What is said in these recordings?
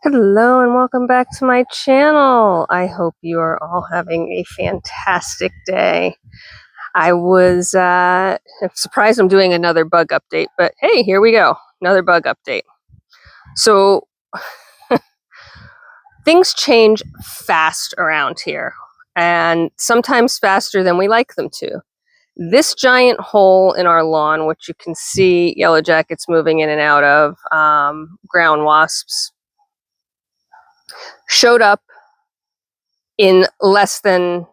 Hello and welcome back to my channel. I hope you are all having a fantastic day. I'm surprised I'm doing another bug update, but hey, here we go. Another bug update. So things change fast around here, and sometimes faster than we like them to. This giant hole in our lawn, which you can see yellowjackets moving in and out of, ground wasps, showed up in less than,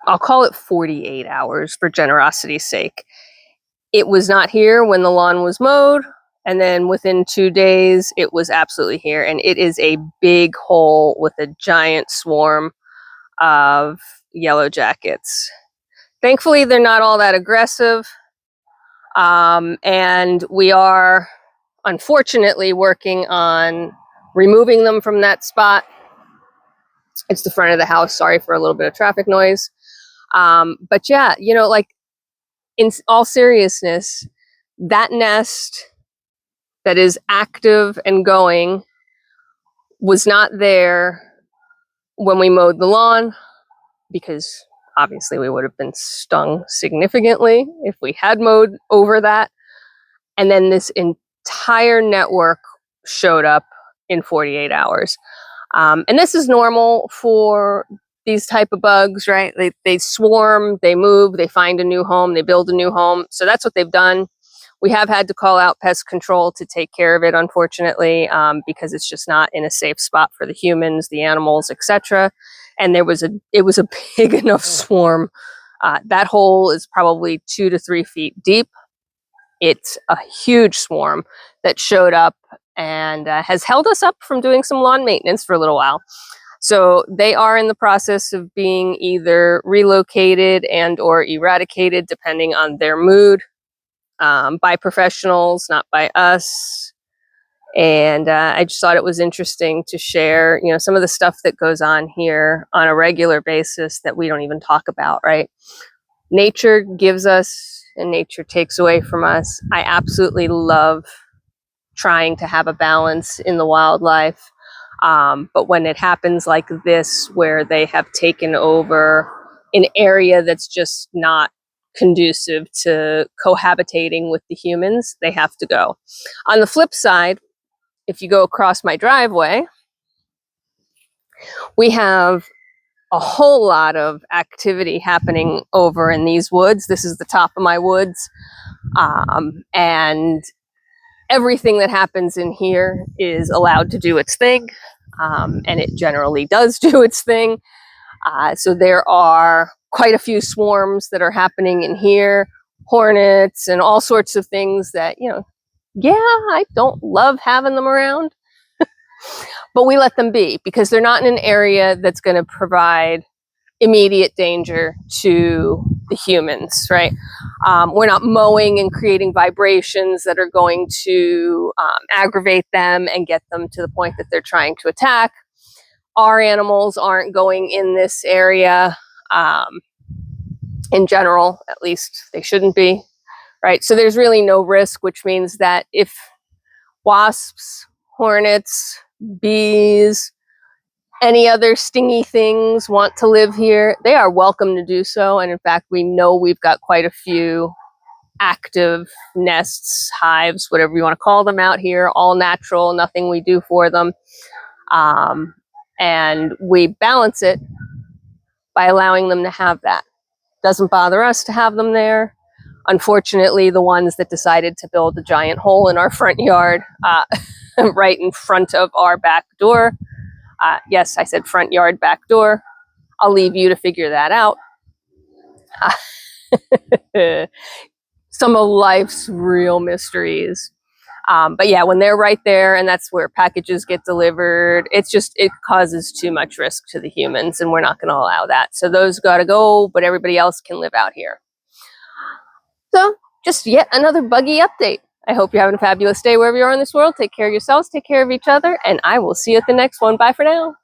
I'll call it 48 hours for generosity's sake. It was not here when the lawn was mowed, and then within 2 days, it was absolutely here. And it is a big hole with a giant swarm of yellowjackets. Thankfully, they're not all that aggressive. And we are, unfortunately, working on removing them from that spot. It's the front of the house. Sorry for a little bit of traffic noise. But yeah, like in all seriousness, that nest that is active and going was not there when we mowed the lawn, because obviously we would have been stung significantly if we had mowed over that. And then this entire network showed up in 48 hours. And this is normal for these type of bugs, right? They swarm, they move, they find a new home, they build a new home. So that's what they've done. We have had to call out pest control to take care of it, unfortunately, because it's just not in a safe spot for the humans, the animals, etc. And it was a big enough swarm. That hole is probably 2 to 3 feet deep. It's a huge swarm that showed up and has held us up from doing some lawn maintenance for a little while. So they are in the process of being either relocated and or eradicated, depending on their mood, by professionals, not by us. And I just thought it was interesting to share, some of the stuff that goes on here on a regular basis that we don't even talk about, right? Nature gives us and nature takes away from us. I absolutely love trying to have a balance in the wildlife. But when it happens like this, where they have taken over an area that's just not conducive to cohabitating with the humans, they have to go. On the flip side, if you go across my driveway, we have a whole lot of activity happening over in these woods. This is the top of my woods. And everything that happens in here is allowed to do its thing. And it generally does do its thing. So there are quite a few swarms that are happening in here, hornets and all sorts of things that, I don't love having them around. But we let them be because they're not in an area that's going to provide immediate danger to the humans, right? We're not mowing and creating vibrations that are going to aggravate them and get them to the point that they're trying to attack. Our animals aren't going in this area in general, at least they shouldn't be, right? So there's really no risk, which means that if wasps, hornets, bees, any other stingy things want to live here, they are welcome to do so. And in fact, we know we've got quite a few active nests, hives, whatever you want to call them out here, all natural, nothing we do for them. And we balance it by allowing them to have that. Doesn't bother us to have them there. Unfortunately, the ones that decided to build a giant hole in our front yard, right in front of our back door. Yes, I said front yard, back door. I'll leave you to figure that out. Some of life's real mysteries. But yeah, when they're right there and that's where packages get delivered, it causes too much risk to the humans, and we're not going to allow that. So those got to go, but everybody else can live out here. So just yet another buggy update. I hope you're having a fabulous day wherever you are in this world. Take care of yourselves, take care of each other, and I will see you at the next one. Bye for now.